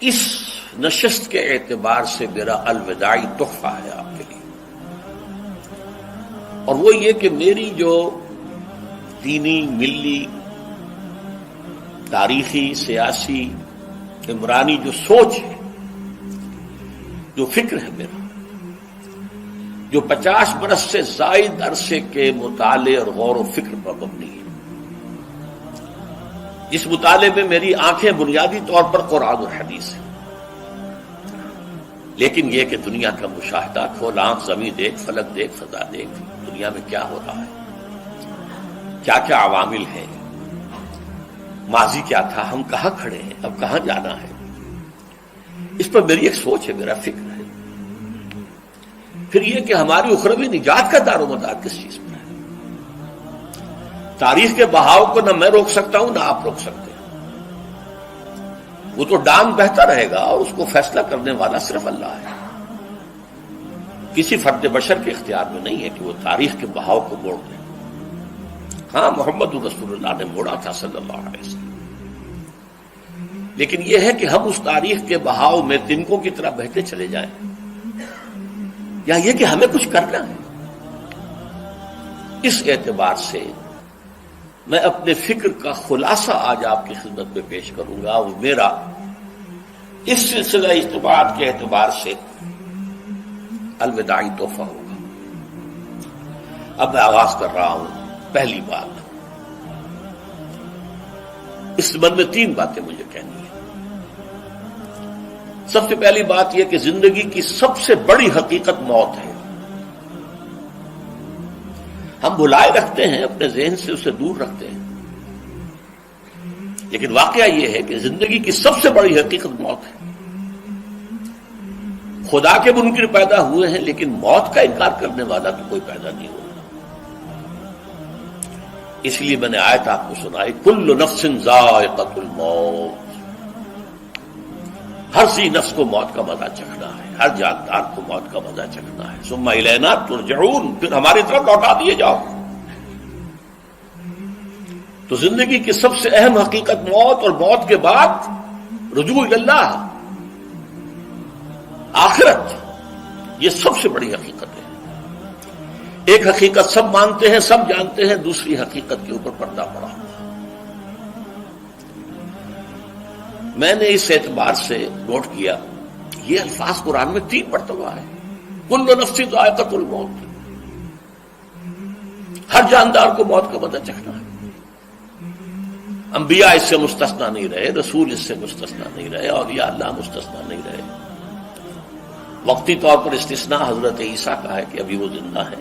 اس نشست کے اعتبار سے میرا الوداعی تحفہ ہے آپ کے لیے، اور وہ یہ کہ میری جو دینی، ملی، تاریخی، سیاسی، عمرانی جو سوچ ہے، جو فکر ہے میرا، جو 50 برس سے زائد عرصے کے مطالعے اور غور و فکر پر مبنی ہے، جس مطالعے میں میری آنکھیں بنیادی طور پر قرآن اور حدیث ہیں، لیکن یہ کہ دنیا کا مشاہدہ، کھول آنکھ، زمین دیکھ، فلک دیکھ، فضا دیکھ، دنیا میں کیا ہو رہا ہے، کیا کیا عوامل ہیں، ماضی کیا تھا، ہم کہاں کھڑے ہیں، اب کہاں جانا ہے، اس پر میری ایک سوچ ہے، میرا فکر ہے۔ پھر یہ کہ ہماری اخروی نجات کا دار و مدار کس چیز پر ہے۔ تاریخ کے بہاؤ کو نہ میں روک سکتا ہوں، نہ آپ روک سکتے ہیں، وہ تو ڈام بہتا رہے گا، اور اس کو فیصلہ کرنے والا صرف اللہ ہے۔ کسی فرد بشر کے اختیار میں نہیں ہے کہ وہ تاریخ کے بہاؤ کو موڑ دے۔ ہاں، محمد رسول اللہ نے موڑا تھا صلی اللہ علیہ وسلم، لیکن یہ ہے کہ ہم اس تاریخ کے بہاؤ میں تنکوں کی طرح بہتے چلے جائیں، یا یہ کہ ہمیں کچھ کرنا ہے۔ اس اعتبار سے میں اپنے فکر کا خلاصہ آج آپ کی خدمت میں پیش کروں گا، وہ میرا اس سلسلہ اجتماعات کے اعتبار سے الوداعی تحفہ ہوگا۔ اب میں آغاز کر رہا ہوں۔ پہلی بات، اس سبب میں 3 باتیں مجھے کہنی ہیں۔ سب سے پہلی بات یہ کہ زندگی کی سب سے بڑی حقیقت موت ہے۔ ہم بھلائے رکھتے ہیں، اپنے ذہن سے اسے دور رکھتے ہیں، لیکن واقعہ یہ ہے کہ زندگی کی سب سے بڑی حقیقت موت ہے۔ خدا کے منکر پیدا ہوئے ہیں، لیکن موت کا انکار کرنے والا تو کوئی پیدا نہیں ہوا۔ اس لیے میں نے آیت آپ کو سنائی، کل نفس ذائقۃ الموت، ہر سی نفس کو موت کا مزہ چکھنا ہے، ہر جاندار کو موت کا مزہ چکھنا ہے۔ ثم الینا ترجعون، پھر ہماری طرف لوٹا دیے جاؤ۔ تو زندگی کی سب سے اہم حقیقت موت، اور موت کے بعد رجوع اللہ، آخرت، یہ سب سے بڑی حقیقت ہے۔ ایک حقیقت سب مانتے ہیں، سب جانتے ہیں، دوسری حقیقت کے اوپر پردہ پڑا ہوا۔ میں نے اس اعتبار سے نوٹ کیا، یہ الفاظ قرآن میں 3 مرتبہ ہے، کل نفس ذائقۃ الموت، ہر جاندار کو موت کا مزہ چکھنا ہے۔ انبیاء اس سے مستثنا نہیں رہے، رسول اس سے مستثنا نہیں رہے، اولیاء اللہ مستثنا نہیں رہے۔ وقتی طور پر استثناء حضرت عیسیٰ کا ہے کہ ابھی وہ زندہ ہے،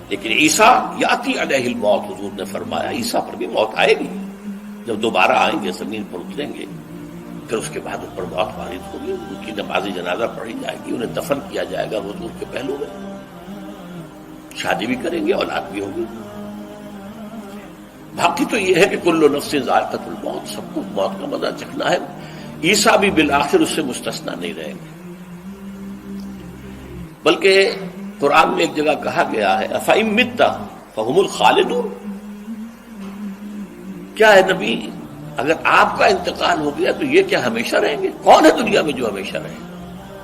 لیکن عیسیٰ یاتی علیہ الموت، حضور نے فرمایا عیسیٰ پر بھی موت آئے گی، جب دوبارہ آئیں گے، زمین پر اتریں گے، پھر اس کے بعد ان پر موت وارد ہوگی، ان کی نماز جنازہ پڑھی جائے گی، انہیں دفن کیا جائے گا حضور کے پہلو میں، شادی بھی کریں گے، اولاد بھی ہوگی۔ باقی تو یہ ہے کہ کل نفس ذائقۃ الموت، سب کو موت کا مزہ چکھنا ہے۔ عیسیٰ بھی بالآخر اس سے مستثنا نہیں رہیں گے، بلکہ قرآن میں ایک جگہ کہا گیا ہے أَفَإِن مِتَّ فَهُمُ الْخَالِدُونَ، کیا ہے نبی، اگر آپ کا انتقال ہو گیا تو یہ کیا ہمیشہ رہیں گے؟ کون ہے دنیا میں جو ہمیشہ رہے؟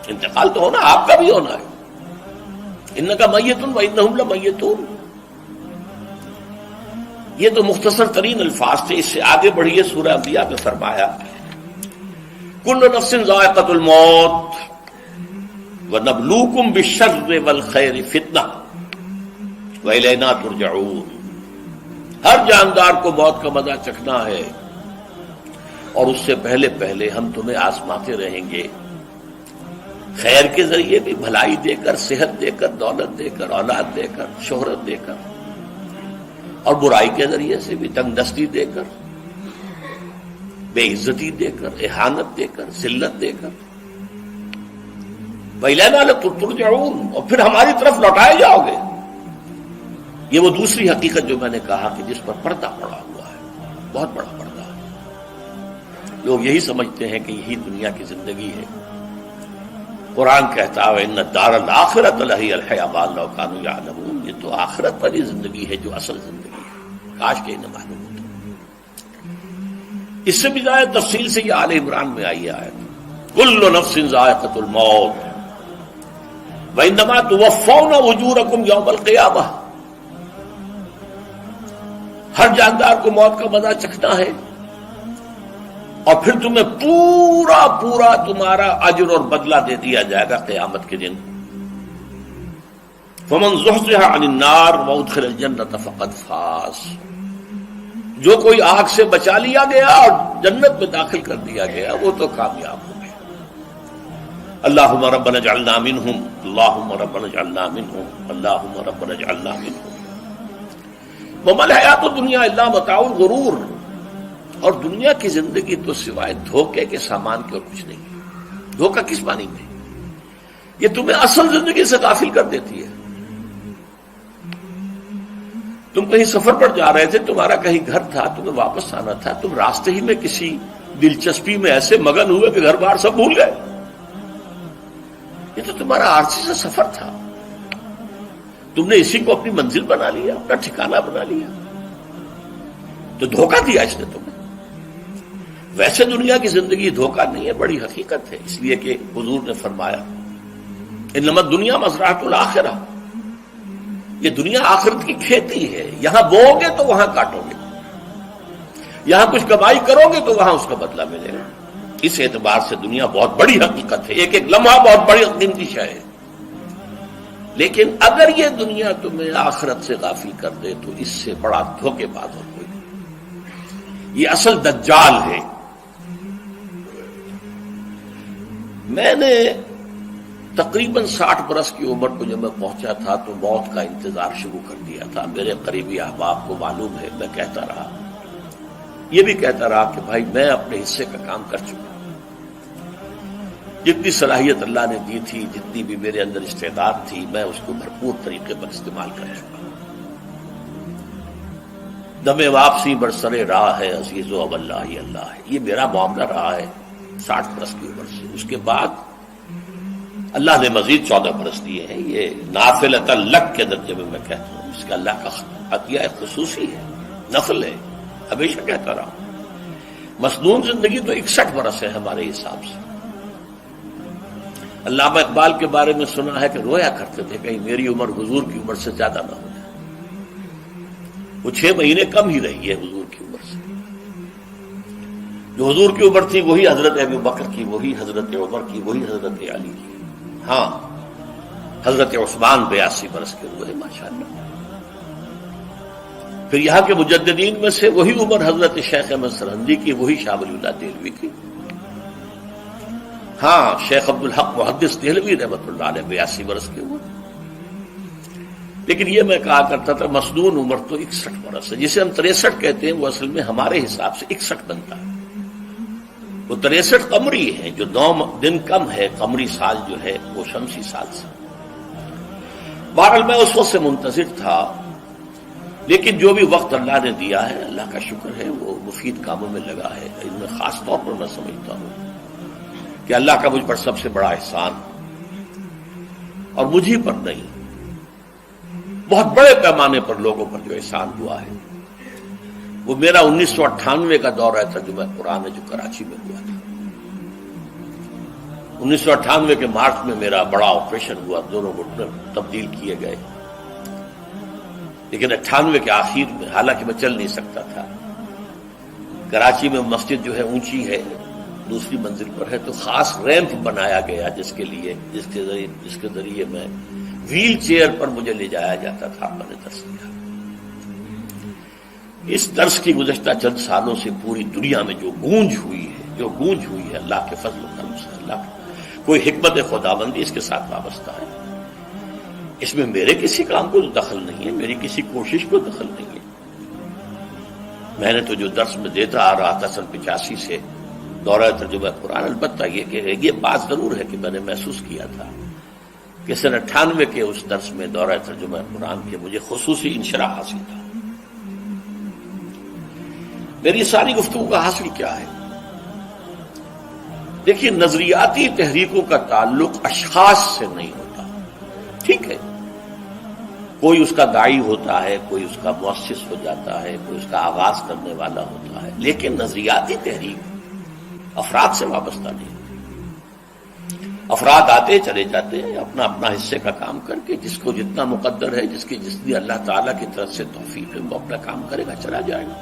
انتقال تو ہونا، آپ کا بھی ہونا ہے۔ إِنَّكَ مَيِّتٌ وَإِنَّهُمْ لَمَيِّتُونَ، یہ تو مختصر ترین الفاظ تھے۔ اس سے آگے بڑھیے، سورہ انبیاء میں فرمایا کل نفس ذائقۃ الموت وَنَبْلُوكُمْ بِالشَّرِّ وَالْخَيْرِ فِتْنَةً وَإِلَيْنَا تُرْجَعُونَ، ہر جاندار کو موت کا مزہ چکھنا ہے، اور اس سے پہلے پہلے ہم تمہیں آزماتے رہیں گے، خیر کے ذریعے بھی، بھلائی دے کر، صحت دے کر، دولت دے کر، اولاد دے کر، شہرت دے کر، اور برائی کے ذریعے سے بھی، تنگ دستی دے کر، بے عزتی دے کر، اہانت دے کر، ذلت دے کر، وَإِلَيْنَا تُرْجَعُونَ، اور پھر ہماری طرف لوٹائے جاؤ گے۔ یہ وہ دوسری حقیقت جو میں نے کہا کہ جس پر پردہ پڑا ہوا ہے، بہت بڑا پردہ ہے۔ لوگ یہی سمجھتے ہیں کہ یہی دنیا کی زندگی ہے۔ قرآن کہتا ہے ان الدار الآخرۃ لہی الحیوان لو کانوا یعلمون، یہ تو آخرت والی زندگی ہے جو اصل زندگی ہے، کاش کہ انہیں معلوم ہوتا۔ اس سے بھی زیادہ تفصیل سے یہ آل عمران میں آئی ہے کل نفس ذائقۃ الموت وانما توفون اجورکم یوم القیامہ، ہر جاندار کو موت کا مزہ چکھنا ہے اور پھر تمہیں پورا پورا تمہارا اجر اور بدلہ دے دیا جائے گا قیامت کے دن۔ فمن زحزح عن النار وادخل الجنة فقد فاز، جو کوئی آگ سے بچا لیا گیا اور جنت میں داخل کر دیا گیا وہ تو کامیاب ہو گیا۔ اللہم ربنا اجعلنا منہم، اللہم ربنا اجعلنا منہم، اللہم ربنا اجعلنا منہم۔ وما الحیات الدنیا الا متاع الغرور، اور دنیا کی زندگی تو سوائے دھوکے کے سامان کے اور کچھ نہیں۔ دھوکہ کس معنی میں؟ یہ تمہیں اصل زندگی سے غافل کر دیتی ہے۔ تم کہیں سفر پر جا رہے تھے، تمہارا کہیں گھر تھا، تمہیں واپس آنا تھا، تم راستے ہی میں کسی دلچسپی میں ایسے مگن ہوئے کہ گھر بار سب بھول گئے۔ یہ تو تمہارا عارضی سا سفر تھا، تم نے اسی کو اپنی منزل بنا لیا، اپنا ٹھکانہ بنا لیا، تو دھوکہ دیا اس نے تمہیں۔ ویسے دنیا کی زندگی دھوکہ نہیں ہے، بڑی حقیقت ہے، اس لیے کہ حضور نے فرمایا انما الدنیا مزرعۃ الآخرہ، یہ دنیا آخرت کی کھیتی ہے، یہاں بو گے تو وہاں کاٹو گے، یہاں کچھ کمائی کرو گے تو وہاں اس کا بدلہ ملے گا۔ اس اعتبار سے دنیا بہت بڑی حقیقت ہے، ایک ایک لمحہ بہت بڑی قیمتی شے ہے، لیکن اگر یہ دنیا تمہیں آخرت سے غافل کر دے تو اس سے بڑا دھوکے باز اور کوئی نہیں۔ یہ اصل دجال ہے۔ میں نے تقریباً 60 برس کی عمر کو جب میں پہنچا تھا تو موت کا انتظار شروع کر دیا تھا۔ میرے قریبی احباب کو معلوم ہے، میں کہتا رہا، یہ بھی کہتا رہا کہ بھائی میں اپنے حصے کا کام کر چکا، جتنی صلاحیت اللہ نے دی تھی، جتنی بھی میرے اندر استعداد تھی، میں اس کو بھرپور طریقے پر استعمال کر چکا۔ دم واپسی برسرے راہ ہے عزیز و اب اللہ ہی اللہ ہے، یہ میرا معاملہ رہا ہے 60 برس کی عمر سے۔ اس کے بعد اللہ نے مزید 14 برس دیے ہیں، یہ نافلۃ لک کے درجے میں کہتا ہوں، اس کا اللہ کا عطیہ خصوصی ہے، نفل ہے، ہمیشہ کہتا رہا ہوں۔ مسنون زندگی تو 61 برس ہے ہمارے حساب سے۔ علامہ اقبال کے بارے میں سنا ہے کہ رویا کرتے تھے کہیں میری عمر حضور کی عمر سے زیادہ نہ ہو جائے۔ وہ 6 مہینے کم ہی رہی ہے حضور کی عمر سے۔ جو حضور کی عمر تھی وہی حضرت ابو بکر کی، وہی حضرت عمر کی، وہی حضرت علی کی۔ ہاں، حضرت عثمان 82 برس کے ہوئے ماشاءاللہ۔ پھر یہاں کے مجددین میں سے وہی عمر حضرت شیخ احمد سرہندی کی، وہی شاہ ولی اللہ دہلوی کی۔ ہاں، شیخ عبدالحق محدث دہلوی رحمۃ اللہ علیہ 82 برس کے ہوئے۔ لیکن یہ میں کہا کرتا تھا مسنون عمر تو 61 برس ہے، جسے ہم 63 کہتے ہیں وہ اصل میں ہمارے حساب سے 61 بنتا ہے۔ وہ 63 قمری ہے، جو 9 دن کم ہے، قمری سال جو ہے وہ شمسی سال سے۔ بہرحال میں اس وقت سے منتظر تھا، لیکن جو بھی وقت اللہ نے دیا ہے اللہ کا شکر ہے، وہ مفید کاموں میں لگا ہے۔ ان میں خاص طور پر میں سمجھتا ہوں کہ اللہ کا مجھ پر سب سے بڑا احسان، اور مجھے پر نہیں، بہت بڑے پیمانے پر لوگوں پر جو احسان ہوا ہے، وہ میرا 1998 کا دورہ ترجمہ قرآن ہے جو کراچی میں ہوا تھا۔ 1998 کے مارچ میں میرا بڑا آپریشن ہوا، دونوں گھٹنے تبدیل کیے گئے، لیکن 98 کے آخر میں، حالانکہ میں چل نہیں سکتا تھا، کراچی میں مسجد جو ہے اونچی ہے، دوسری منزل پر ہے، تو خاص ریمپ بنایا گیا جس کے ذریعے میں ویل چیئر پر مجھے لے جایا جاتا تھا۔ میں نے درس دیا۔ اس درس کی گزشتہ چند سالوں سے پوری دنیا میں جو گونج ہوئی ہے اللہ کے فضل و کرم سے، اللہ کوئی حکمت خداوندی اس کے ساتھ وابستہ ہے۔ اس میں میرے کسی کام کو دخل نہیں ہے، میری کسی کوشش کو دخل نہیں ہے۔ میں نے تو جو درس میں دیتا آ رہا تھا سن 85 سے دورہ ترجمہ قرآن، البتہ یہ بات ضرور ہے کہ میں نے محسوس کیا تھا کہ سن 98 کے اس درس میں دورہ ترجمہ قرآن کے مجھے خصوصی انشراح حاصل تھا۔ میری ساری گفتگو کا حاصل کیا ہے؟ دیکھیے، نظریاتی تحریکوں کا تعلق اشخاص سے نہیں ہوتا، ٹھیک ہے، کوئی اس کا داعی ہوتا ہے، کوئی اس کا مؤسس ہو جاتا ہے، کوئی اس کا آغاز کرنے والا ہوتا ہے، لیکن نظریاتی تحریک افراد سے وابستہ نہیں۔ افراد آتے چلے جاتے ہیں اپنا اپنا حصے کا کام کر کے، جس کو جتنا مقدر ہے، جس کی جتنی اللہ تعالیٰ کی طرف سے توفیق ہے، وہ اپنا کام کرے گا، چلا جائے گا۔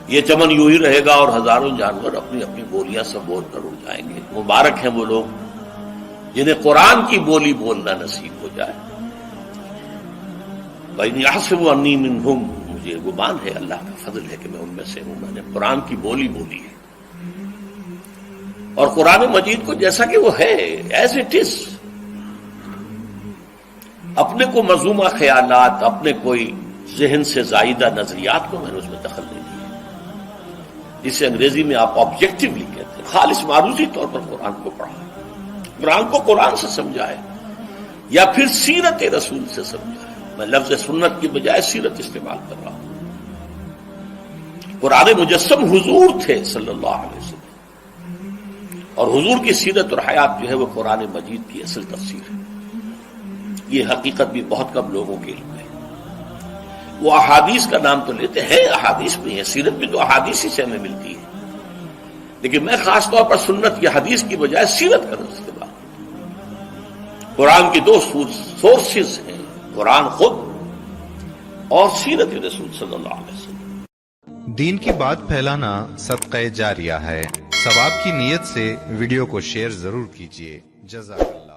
یہ چمن یوں ہی رہے گا اور ہزاروں جانور اپنی اپنی بولیاں سے بول کر اڑ جائیں گے۔ مبارک ہیں وہ لوگ جنہیں قرآن کی بولی بولنا نصیب ہو جائے۔ وَإِنْ يَحْسَبُ أَنِّي مِنْهُمْ، مجھے گمان ہے، اللہ کا فضل ہے کہ میں ان میں سے ہوں، میں نے قرآن کی بولی بولی ہے، اور قرآن مجید کو جیسا کہ وہ ہے ایز اٹ از، اپنے کو مذمومہ خیالات، اپنے کوئی ذہن سے زائدہ نظریات کو میں نے اس میں دخل نہیں دیا، جسے انگریزی میں آپ آبجیکٹیولی کہتے ہیں۔ خالص معروضی طور پر قرآن کو پڑھا، قرآن کو قرآن سے سمجھائے یا پھر سیرت رسول سے سمجھائے۔ میں لفظ سنت کی بجائے سیرت استعمال کر رہا ہوں۔ قرآن مجسم حضور تھے صلی اللہ علیہ وسلم، اور حضور کی سیرت اور حیات جو ہے وہ قرآن مجید کی اصل تفسیر ہے۔ یہ حقیقت بھی بہت کم لوگوں کے علم ہے۔ وہ احادیث کا نام تو لیتے ہیں، احادیث بھی ہے، سیرت بھی تو احادیث ہی سے ہمیں ملتی ہے، لیکن میں خاص طور پر سنت کی حدیث کی بجائے سیرت کا استعمال۔ قرآن کی دو سورسز ہیں، قرآن خود اور سیرت رسول صلی اللہ علیہ وسلم۔ دین کی بات پھیلانا صدقہ جاریہ ہے، ثواب کی نیت سے ویڈیو کو شیئر ضرور کیجیے۔ جزاک اللہ۔